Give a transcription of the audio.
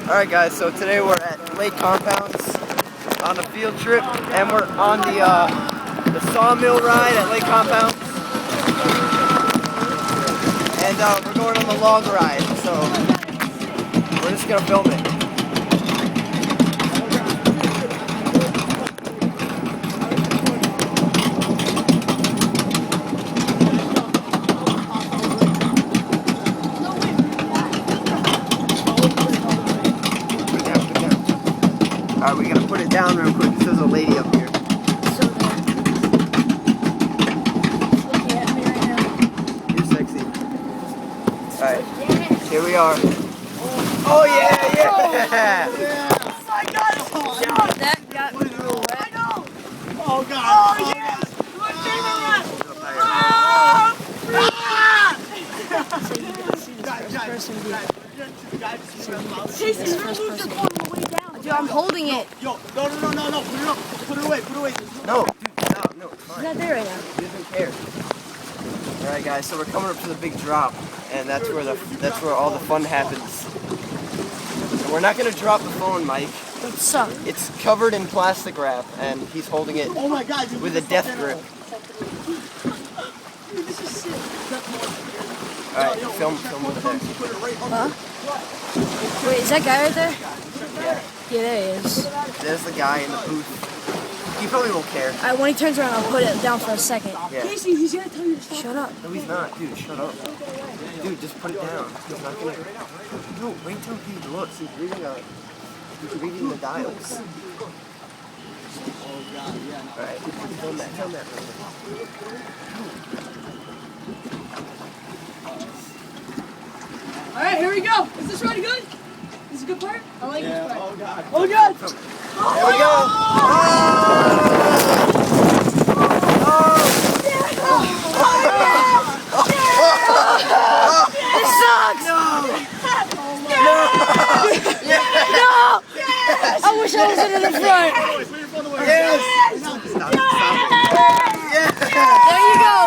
Alright guys, so today we're at Lake Compounds on a field trip, and we're on the Saw Mill ride at Lake Compounds. And we're going on the log ride, so we're just gonna film it. Alright, we're gonna put it down real quick because there's a lady up here. Looking at me right now. You're sexy. Alright, here we are. Oh yeah, yeah! Oh my god, that got me real wet. I know! Oh god! Oh yes! My favorite Casey, you're moving the phone on the way down. Dude, I'm holding it. Yo, no, put it up. Put it away. No, dude, stop. No, it's fine. He's not there right now. He doesn't care. Alright guys, so we're coming up to the big drop, and that's where all the fun happens. And we're not gonna drop the phone, Mike. What's up? It's covered in plastic wrap, and he's holding it Oh my god, dude, with a death grip. Dude, this is sick. Alright, film over there. Huh? Wait, is that guy right there? Yeah. Yeah, there he is. There's the guy in the booth. He probably won't care. Alright, when he turns around, I'll put it down for a second. Yeah. Casey, he's gonna tell you to stop. Shut up. No, he's not. Dude, shut up. Dude, just put it down. He's not gonna... No, wait till he looks. He's reading the dials. Alright, film that. Alright, here we go. Is this really good? This is a good part? I like this part. Oh god. Oh god! Here we go! This sucks! No! I wish I was in the front. Yes! Stop.